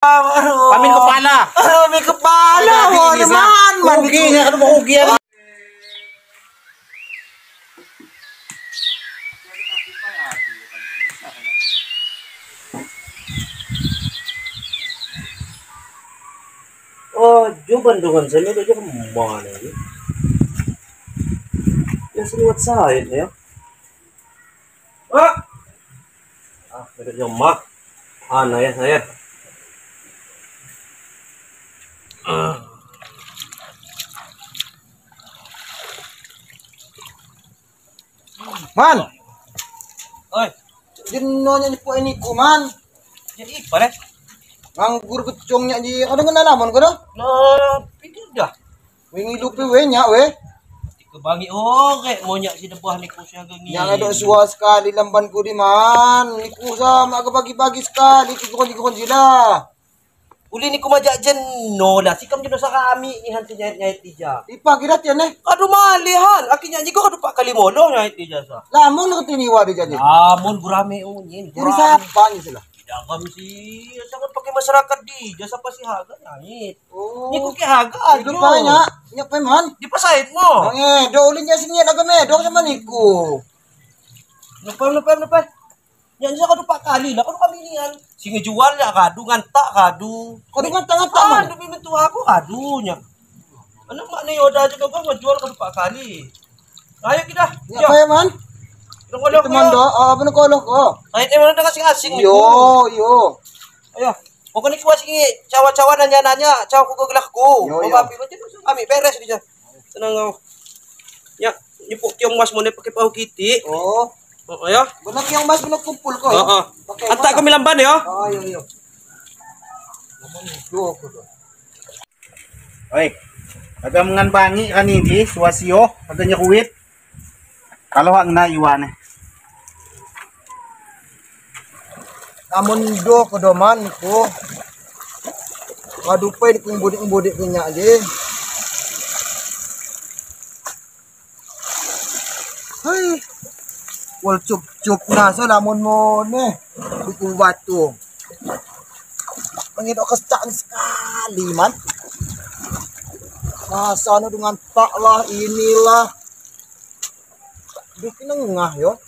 Pamin kepala. May kepala mo naman. Ugi nga ka mo ugi. Oh, bandungan sa inyo, dito mana ini. Yang seliwat sahit ya. Ada yang mak. Naya. Man, Oi, dinonya ni po ini ko man. jadi apa deh? Nganggur kecongnya di ada nalaman ko do. Lah, pikir dah. Wingi lupi we nya we. Kebangi kayak monyak si debah ni ku siaga ni. Yang ada suah sekali lamban ko di man. Niku sama aga bagi-bagi sekali kikon sila. Uli ni ku majak jeno lah. Sikam jeno sa kami ni hantu nyait-nyait dija. Ipagirat yan eh. Aduh malihan. Akhirnya nyanyi ko kadu pak kali molong nyait dija sa. Lamon na tiniwa di jadi. Amun gurame unyin. Jadi siapa ni sila? Dagam si sangat pakai masyarakat di jasa pasi haga nyait. Oh. Ni ku ke haga Itu pa nya. Nya pa man. Di pasait mo. Do ulin nya sinya agame do sama niku. Lepas. Yang sa kadu pak kali lah kadu kami nian. Sing jual ya kadu ngantak kadu. Kau dengan tangan-tangan man. Demi mentu aku kadunya. Anak mak ni oda aja kau ngejual kadu pak kali. Ayo kita. Nya pa man. Kolok Teman do, apa na kolok ko? Kahit emang udah asing-asing ni. Yo. Ayo. Kung ni kuha sige cawa-cawa nanya-nanya, cawa ko gaglak ko. Yo. Mababi mo dito. Kami beres di dyan. Tenang ako. Ya, nipok yung mas mo na pakipaw kiti. Oh. Ayo. Benak yang mas benak kumpul ko. Oo. Anta kami lamban yo. Yo. Naman do ko do. Oy, agam ngan bangi kanindi suwasyo, aganya kuwit. Kalau ang naiwan eh. Namun do ko do man ko. Kadupay di kung budik niya aja. Hai. Wal cup na so namun mo ne. Dukung batu. Pangito kastaan sekali man. Masa na dengan tak lah inilah. Bikin ngah yo.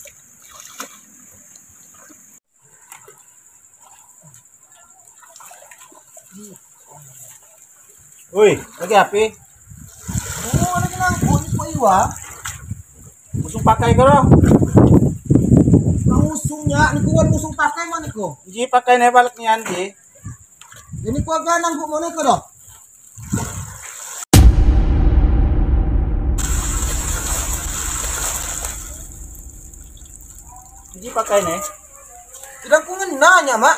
Uy, lagi api? Oh, ada nang kuning po iwa. Musung pakai ko. Musungnya, ni kuwan musung pakai man ko. Hindi pakai na balik niyan di. Ini ko aga nang bu mo ko do. Hindi pakai na. Tidak ko nanya, Mak.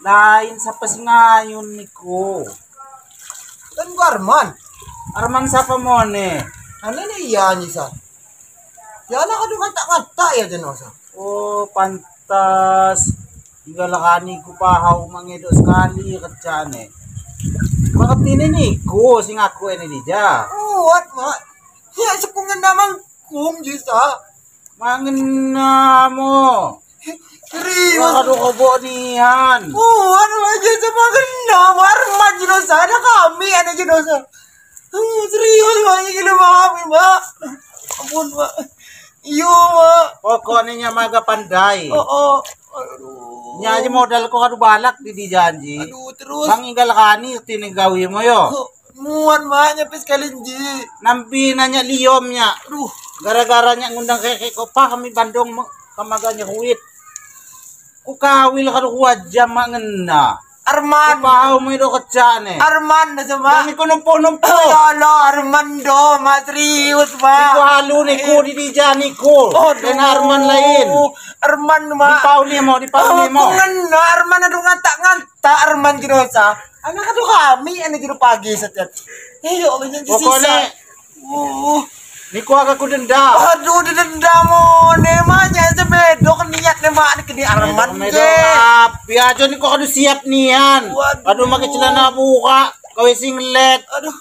Lain sa pasingayon ni ko. Kan gua Arman. Arman sa pamone. Ano ni iya ni sa? Ya na kadu kata ya jeno sa. Oh, pantas. Hingga lakani ko pahaw mangido sekali katsane. Bakit ni ko sing ako ini dija. Oh, what, Mak? Ya sepungan namang kum jisa. Mangena mo. Serius. Kado kobo niyan. Oh, ano aja sama kena Arman jeno sa ada kami ada jeno sa. Serius Mak, gila kami, Mak. Ampun, Mak. Iyo, Mak. Pokoknya niya magapandai. Oo. Aduh. Nya aja modal ko kadu balak di janji. Aduh, terus. Manginggal kani tinigawi mo yo. Muan Mak, nyapis kalinji. Nampi nanya liyom nya. Aduh. Gara-gara nya ngundang keke ko pa kami Bandung kamaganya kuwit. Kukawil kadu kuwadja mangena. Arman. Pahaw mo ito katsane. Arman na sama. Dami ko numpo-numpo. Lolo, Armando, serius, Di ko Mak. halo ni ko di jani ko. Dan Arman lain. Arman, Di Mak. pauli mo, di pauli mo. Kung Arman na doon nganta, Arman girosa. Ano ka doon kami, ano giro pagi sa tiyan. Eh, Allah niya Pokoknya ni ko aga ko denda. Aduh, didenda mo. Nemanya sa bedo, kaniyak na maan kini Arman. Piajo ni ko kadu siap niyan. Waduh. Aduh makicelana buka, kawe singlet. Aduh.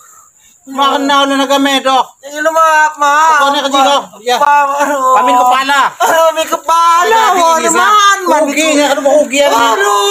Makan na nagamedok. Yung ilo ma. Ako na kajigaw. Ya. Pamin kepala. May kepala mo naman. Ugi nga, ano ba ugi yan? Aduh.